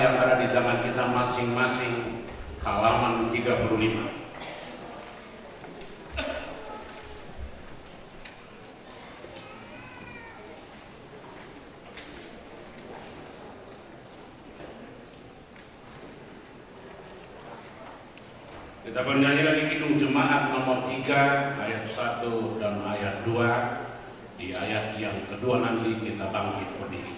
yang ada di tangan kita masing-masing, halaman 35. Kita bernyanyi dari Kidung Jemaat nomor 3 ayat 1 dan ayat 2. Di ayat yang kedua nanti kita bangkit berdiri.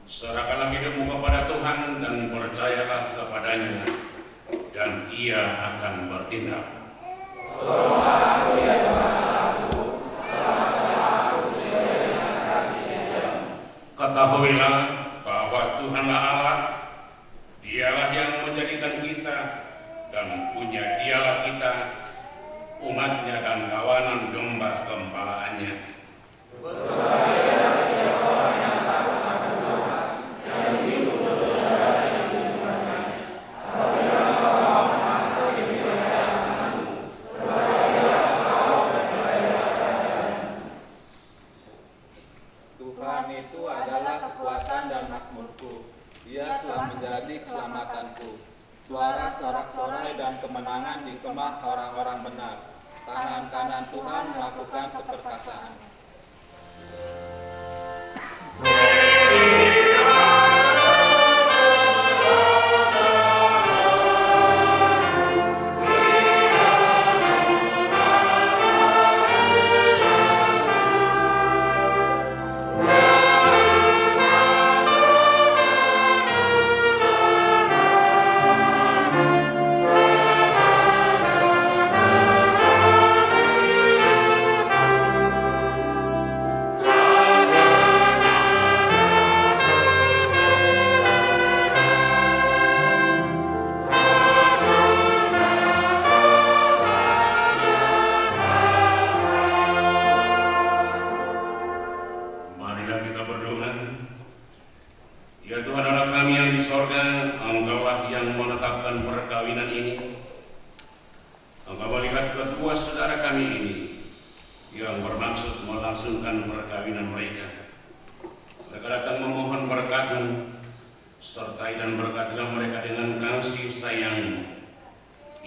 Serahkanlah hidupmu kepada Tuhan dan percayalah kepadanya, dan Ia akan bertindak. Tolonglah aku ya Tuhan aku, selamatkanlah aku sesuai dengan kesaksiannya. Ketahuilah bahwa Tuhanlah Allah, Dialah yang menjadikan kita dan punya Dialah kita, umatnya dan kawanan domba gembalaannya. Berbahagia setiap orang yang takut akan Tuhan, yang hidup menurut cara yang ditujukannya. Apabila engkau mau mengasihi kebaikanmu, berbahagialah engkau dan berbahagialah kebaikanmu. Tuhan itu adalah kekuatan dan mazmurku. Dia telah menjadi keselamatanku. Suara sorak-sorai dan kemenangan di kemah orang-orang benar. Tangan kanan Tuhan melakukan keperkasaan.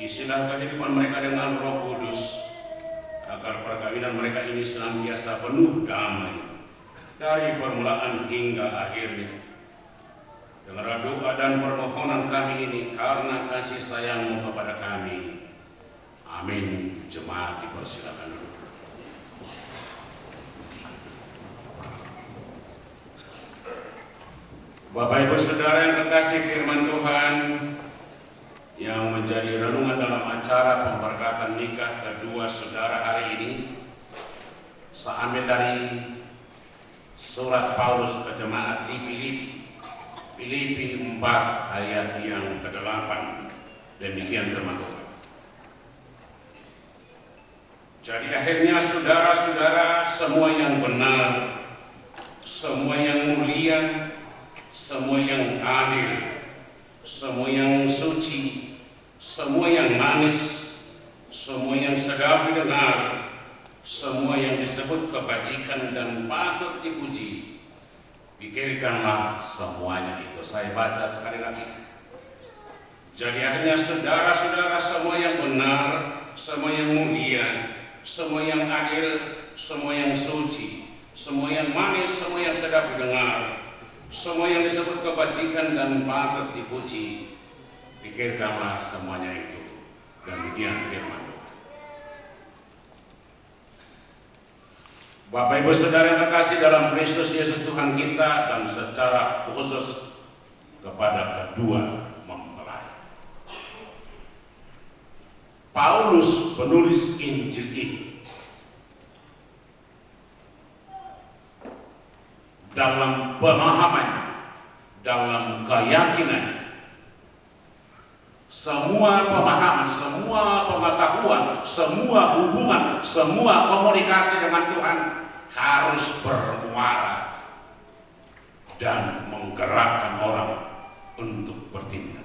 Isilah kehidupan mereka dengan Roh Kudus, agar perkawinan mereka ini senantiasa penuh damai dari permulaan hingga akhirnya. Dengarlah doa dan permohonan kami ini karena kasih sayang-Mu kepada kami. Amin. Jemaat dipersilakan dulu. Bapak Ibu Saudara yang kekasih firman Tuhan, yang menjadi renungan dalam acara pemberkatan nikah kedua saudara hari ini, saya ambil dari surat Paulus ke jemaat di Filipi 4 ayat yang ke-8. Demikian firman Tuhan. Jadi akhirnya saudara-saudara, semua yang benar, semua yang mulia, semua yang adil, semua yang suci, semua yang manis, semua yang sedap didengar, semua yang disebut kebajikan dan patut dipuji, pikirkanlah semuanya itu. Saya baca sekali lagi. Jadi akhirnya saudara-saudara, semua yang benar, semua yang mulia, semua yang adil, semua yang suci, semua yang manis, semua yang sedap didengar, semua yang disebut kebajikan dan patut dipuji, pikirkanlah semuanya itu. Demikian firman Tuhan. Bapak Ibu Saudara yang terkasih dalam Kristus Yesus Tuhan kita, dan secara khusus kepada kedua mempelai, Paulus penulis Injil ini dalam pemahaman, dalam keyakinan, semua pemahaman, semua pengetahuan, semua hubungan, semua komunikasi dengan Tuhan harus bermuara dan menggerakkan orang untuk bertindak.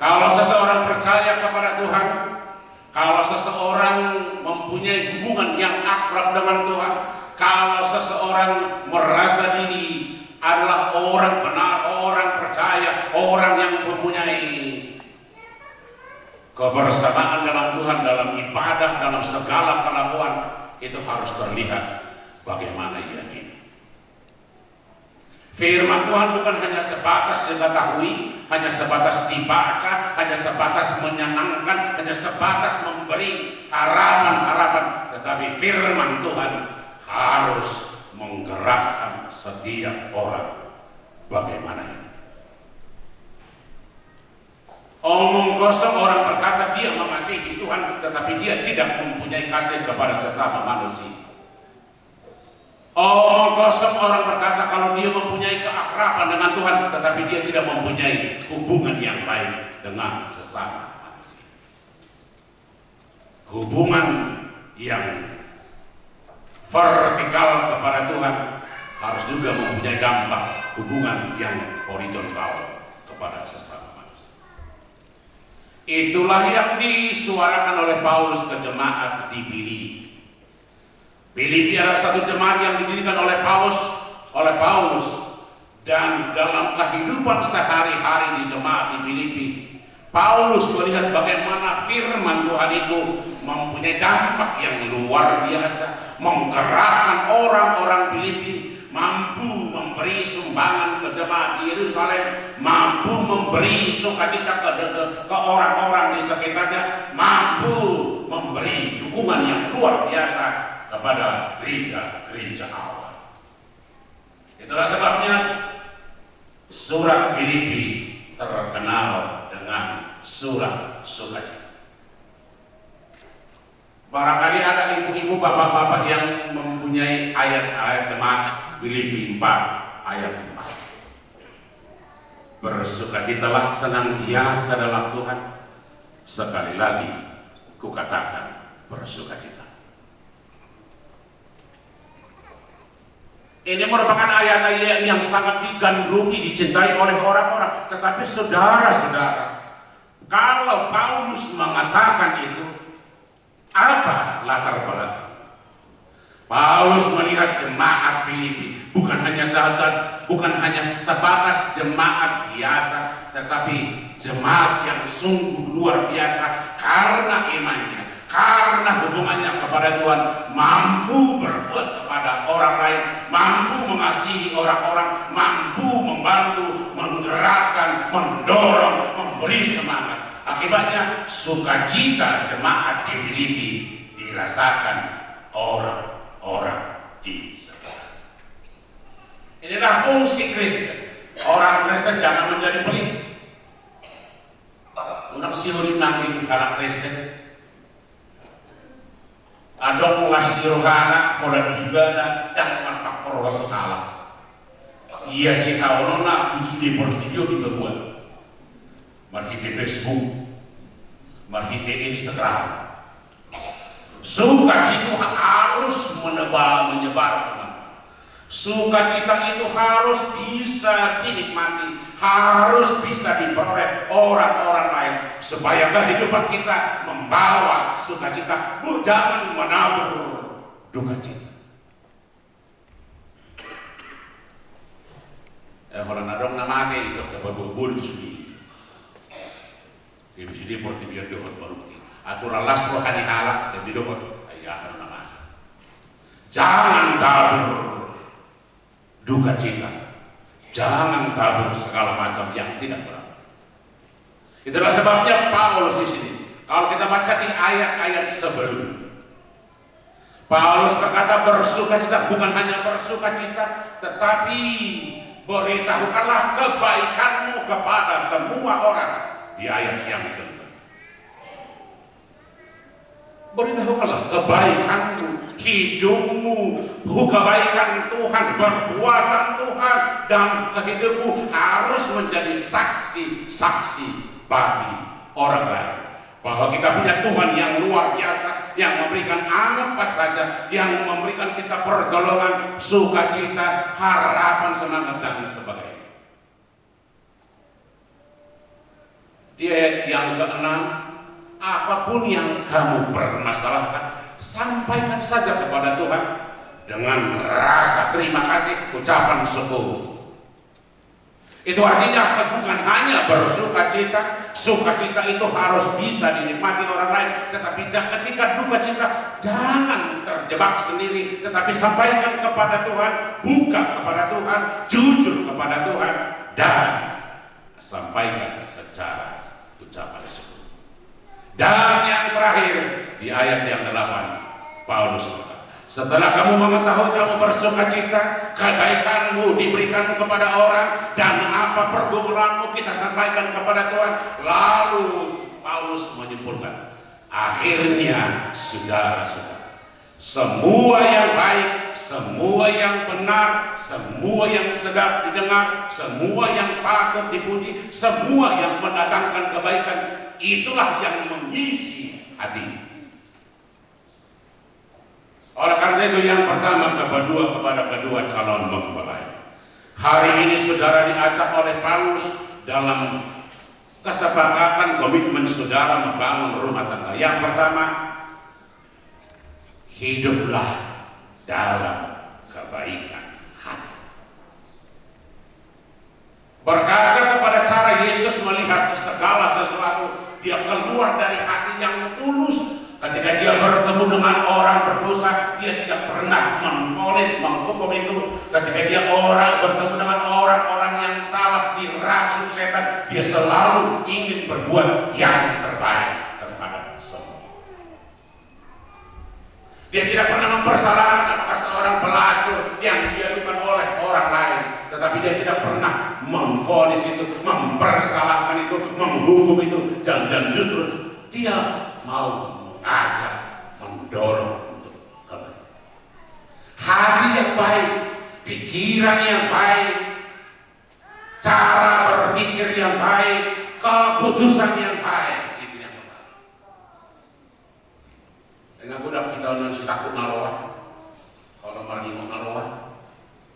Kalau seseorang percaya kepada Tuhan, kalau seseorang mempunyai hubungan yang akrab dengan Tuhan, kalau seseorang merasa diri adalah orang benar, orang percaya, orang yang mempunyai kebersamaan dalam Tuhan, dalam ibadah, dalam segala kelakuan, itu harus terlihat bagaimana ia hidup. Firman Tuhan bukan hanya sebatas diketahui, hanya sebatas dibaca, hanya sebatas menyenangkan, hanya sebatas memberi harapan-harapan, tetapi firman Tuhan harus menggerakkan setiap orang bagaimana ini. Omong kosong orang berkata dia mengasihi Tuhan, tetapi dia tidak mempunyai kasih kepada sesama manusia. Omong kosong orang berkata kalau dia mempunyai keakraban dengan Tuhan, tetapi dia tidak mempunyai hubungan yang baik dengan sesama manusia. Hubungan yang vertikal kepada Tuhan harus juga mempunyai dampak hubungan yang horizontal kepada sesama manusia. Itulah yang disuarakan oleh Paulus ke jemaat di Filipi. Filipi adalah satu jemaat yang didirikan oleh Paulus, dan dalam kehidupan sehari-hari di jemaat di Filipi, Paulus melihat bagaimana firman Tuhan itu mempunyai dampak yang luar biasa, menggerakkan orang-orang Filipi, mampu memberi sumbangan ke jemaat di Yerusalem, mampu memberi sukacita ke orang-orang di sekitarnya, mampu memberi dukungan yang luar biasa kepada gereja-gereja awal. Itulah sebabnya surat Filipi terkenal dengan surat sukacita. Barangkali ada ibu-ibu, bapak-bapak yang mempunyai ayat-ayat emas Filipi 4 ayat 4. Bersukacitalah senantiasa dalam Tuhan. Sekali lagi kukatakan, bersukacita. Ini merupakan ayat-ayat yang sangat digandrungi, dicintai oleh orang-orang. Tetapi saudara-saudara, kalau Paulus mengatakan itu, apa latar belakang? Paulus melihat jemaat Filipi bukan hanya sebatas jemaat biasa, tetapi jemaat yang sungguh luar biasa karena imannya, karena hubungannya kepada Tuhan mampu berbuat kepada orang lain, mampu mengasihi orang-orang, mampu membantu, menggerakkan, mendorong, memberi semangat. Akibatnya sukacita jemaat di Filipi dirasakan orang-orang di sekitar. Inilah fungsi Kristen. Orang Kristen jangan menjadi pelit. Unang siuri nanging anak Kristen. Adong lasirohana kodan gibana dan mantak korban Ta'ala. Iya si kawanona terus di video dibuat. Marhiti Facebook, marhiti Instagram. Sukacita harus menyebar. Sukacita itu harus bisa dinikmati, harus bisa diperoleh orang-orang lain, supaya kehidupan kita membawa sukacita, jangan menabur duka cita. Kalau nadong nama ke itu terbabul sudi, ini sudi porti biar dohot baruti, aturan las rohani halak dan didohot ayah nama asa. Jangan tabur duka cita, jangan tabur segala macam yang tidak benar. Itulah sebabnya Paulus di sini, kalau kita baca di ayat-ayat sebelum, Paulus berkata bersukacita, bukan hanya bersukacita, tetapi beritahukanlah kebaikanmu kepada semua orang. Di ayat yang kedua, beritahukanlah kebaikanmu, hidupmu, kebaikan Tuhan, perbuatan Tuhan, dan hidupmu harus menjadi saksi-saksi bagi orang lain bahwa kita punya Tuhan yang luar biasa, yang memberikan apa saja, yang memberikan kita pertolongan, sukacita, harapan, semangat, dan sebagainya. Di ayat yang ke-6, apapun yang kamu permasalahkan, sampaikan saja kepada Tuhan dengan rasa terima kasih, ucapan syukur. Itu artinya bukan hanya bersukacita, sukacita itu harus bisa dinikmati orang lain, tetapi ketika duka cita jangan terjebak sendiri, tetapi sampaikan kepada Tuhan, buka kepada Tuhan, jujur kepada Tuhan, dan sampaikan secara ucapan syukur. Dan yang terakhir di ayat yang 8, Paulus berkata, setelah kamu mengetahui kamu bersukacita, kebaikanmu diberikan kepada orang, dan apa pergumulanmu kita sampaikan kepada Tuhan. Lalu Paulus menyimpulkan, akhirnya saudara-saudara, semua yang baik, semua yang benar, semua yang sedap didengar, semua yang patut dipuji, semua yang mendatangkan kebaikan, itulah yang mengisi hati. Oleh karena itu yang pertama kepada kedua calon mempelai, hari ini saudara diajak oleh Paulus dalam kesepakatan komitmen saudara membangun rumah tangga. Yang pertama, hiduplah dalam kebaikan hati. Berkaca kepada cara Yesus melihat segala sesuatu, dia keluar dari hati yang tulus. Ketika dia bertemu dengan orang berdosa, dia tidak pernah memvonis, menghukum itu. Ketika dia bertemu dengan orang-orang yang salah, dirasuk setan, dia selalu ingin berbuat yang terbaik terhadap semua. Dia tidak pernah mempersalahkan apakah seorang pelacur yang diadukan oleh orang lain, tetapi dia tidak pernah memvonis itu, mempersalahkan itu, menghukum itu, dan justru dia mau mengajak, mendorong untuk kebaikan. Hati yang baik, pikiran yang baik, cara berpikir yang baik, keputusan yang baik, itu yang pertama. Dengan budak kita non si takut naroah, kalau maringok naroah,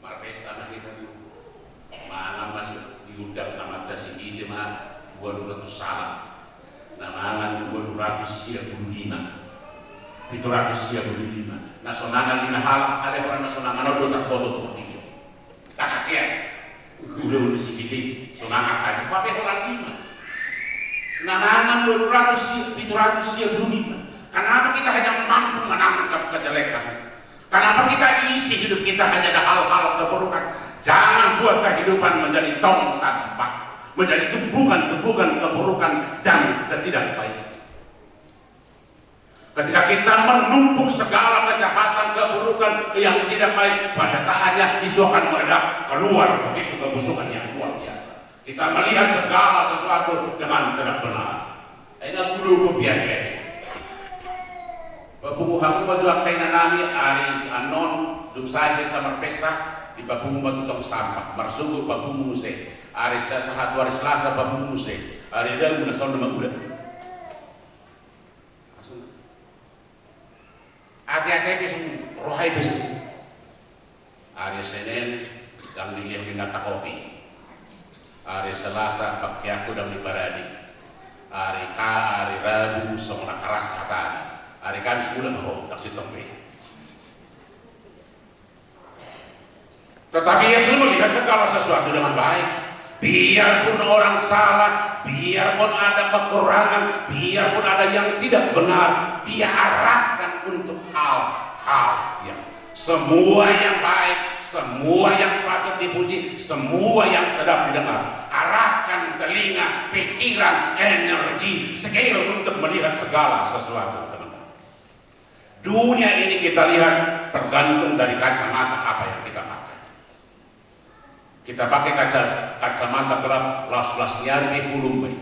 marpes tanah kita dulu, mana masuk diundang nama kasih ide mah 200 salam. Namangan 235 nasional lina hal ada orang nasional do terfoto tuh video tak kasihan udah sedikit sonangan tadi tapi orang 5 namangan 235 Kenapa kita hanya mampu menangkap kejelekan? Kenapa kita isi hidup kita hanya ada hal-hal keburukan? Jangan buat kehidupan menjadi tong sampah, menjadi tumpukan-tumpukan keburukan dan ketidakbaikan. Ketika kita menumpuk segala kejahatan, keburukan yang tidak baik, pada saatnya itu akan meledak keluar begitu kebusukan yang luar biasa. Kita melihat segala sesuatu dengan tidak benar. Ini dulu biar-biar. Babungu hamu batu aktaina nami ari anon dum saja kamar pesta di babungu batu tong sampah marsugu babungu se ari satu hari Selasa babungu se ari Rabu na sauna maguda. Hati-hati besok rohai besok. Hari Senin dan dilihat di nata kopi. Hari Selasa pakai aku dan ibaradi. Hari Rabu semua keras katanya. Hari Kamis bulan ho tak sitombe. Tetapi Yesus melihat segala sesuatu dengan baik. Biarpun orang salah, biarpun ada kekurangan, biarpun ada yang tidak benar, Dia arahkan untuk hal-hal yang semua yang baik, semua yang patut dipuji, semua yang sedap didengar. Arahkan telinga, pikiran, energi, skill untuk melihat segala sesuatu dengan baik. Dunia ini kita lihat tergantung dari kacamata apa yang kita pakai. Kita pakai kacamata gelap, las-las nyari di kulumbai.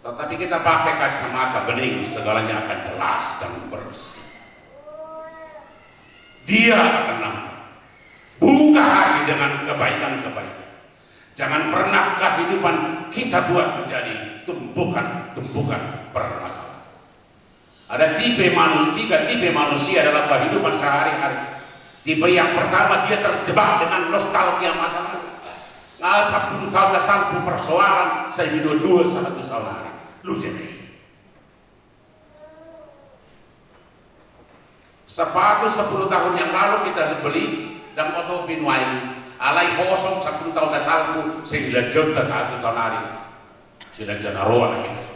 Tetapi kita pakai kacamata bening, segalanya akan jelas dan bersih. Dia akan nampak. Buka hati dengan kebaikan-kebaikan. Jangan pernah kehidupan kita buat menjadi tumpukan-tumpukan permasalahan. Ada tiga tipe manusia dalam kehidupan sehari-hari. Tipe yang pertama, dia terjebak dengan nostalgia masa lalu. 10 tahun dah sampai persoalan, saya minum 1 tahun hari. Lu jadi sepatu 10 tahun yang lalu kita beli dan oto pinuai alai kosong 10 tahun dah salpu sehingga juta 1 tahun hari. Sudah jenaroa gitu.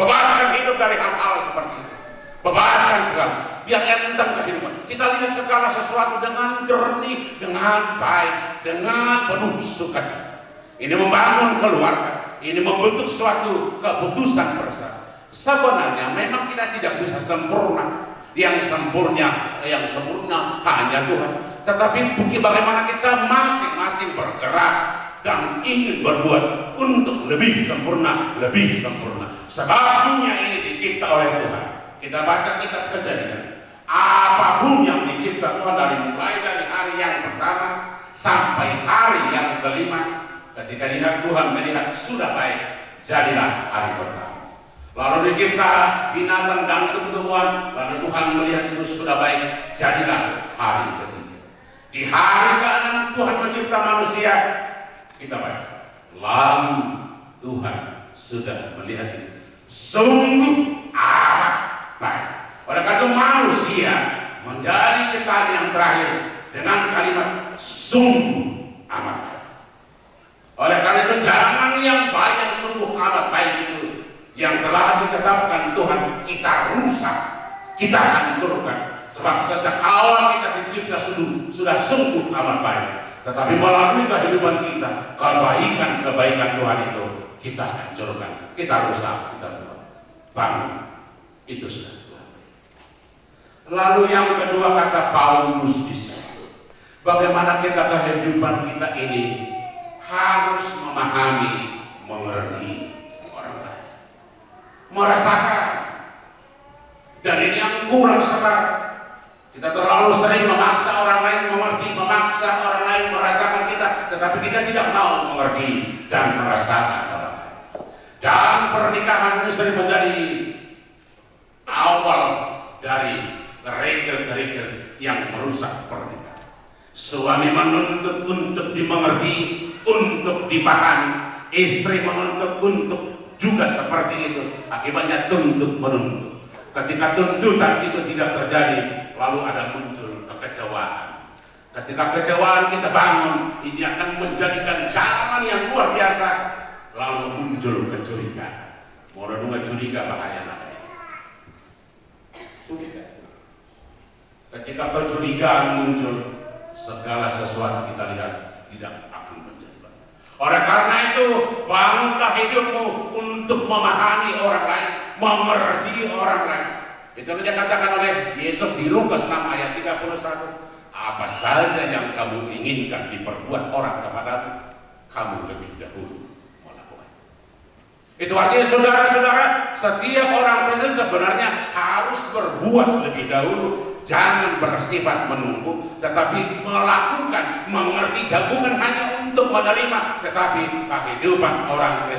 Bebaskan hidup dari hal-hal seperti itu. Bebaskan segala, biar enteng kehidupan. Kita lihat segala sesuatu dengan jernih, dengan baik, dengan penuh sukacita. Ini membangun keluarga, ini membentuk suatu keputusan bersama. Sebenarnya memang kita tidak bisa sempurna. Yang sempurna hanya Tuhan. Tetapi bagaimana kita masing-masing bergerak dan ingin berbuat untuk lebih sempurna, lebih sempurna. Sebab dunia ini dicipta oleh Tuhan. Kita baca kitab Kejadian. Apapun yang dicipta Tuhan mulai dari hari yang pertama sampai hari yang kelima, ketika Tuhan melihat sudah baik, jadilah hari pertama. Lalu dicipta binatang dan tumbuhan, lalu Tuhan melihat itu sudah baik, jadilah hari ketiga. Di hari ke-6 Tuhan mencipta manusia, kita baca. Lalu Tuhan sudah melihat itu sungguh amat baik. Oleh karena itu manusia menjadi ciptaan yang terakhir dengan kalimat sungguh amat baik. Oleh karena itu jangan yang baik yang sungguh amat baik itu yang telah ditetapkan Tuhan kita rusak, kita hancurkan. Sebab sejak awal kita dicipta sudah sungguh amat baik. Tetapi melalui kehidupan kita, kebaikan Tuhan itu kita hancurkan, kita rusak, kita bangun. Itu sudah Tuhan. Lalu yang kedua kata Paulus di sini, bagaimana kita kehidupan kita ini harus memahami, mengerti orang lain, merasakan. Dan ini yang kurang sekarang. Kita terlalu sering memaksa orang lain mengerti, memaksa orang lain merasakan kita, tetapi kita tidak mau mengerti dan merasakan orang lain. Dan pernikahan ini sering menjadi awal dari kerikil-kerikil yang merusak pernikahan. Suami menuntut untuk dimengerti, untuk dipahami. Istri menuntut untuk juga seperti itu. Akibatnya tuntut menuntut. Ketika tuntutan itu tidak terjadi, lalu ada muncul kekecewaan. Ketika kekecewaan kita bangun, ini akan menjadikan jalan yang luar biasa. Lalu muncul kecurigaan. Mau curiga bahaya namanya. Ketika kecurigaan muncul, segala sesuatu kita lihat tidak akan menjadi baik. Oleh karena itu, bangunlah hidupmu untuk memahami orang lain, mengerti orang lain. Itu yang dikatakan oleh Yesus di Lukas 6 ayat 31. Apa saja yang kamu inginkan diperbuat orang kepadamu, kamu lebih dahulu melakukan. Itu artinya saudara-saudara, setiap orang Kristen sebenarnya harus berbuat lebih dahulu. Jangan bersifat menunggu, tetapi melakukan, mengerti, bukan hanya untuk menerima, tetapi kehidupan orang Kristen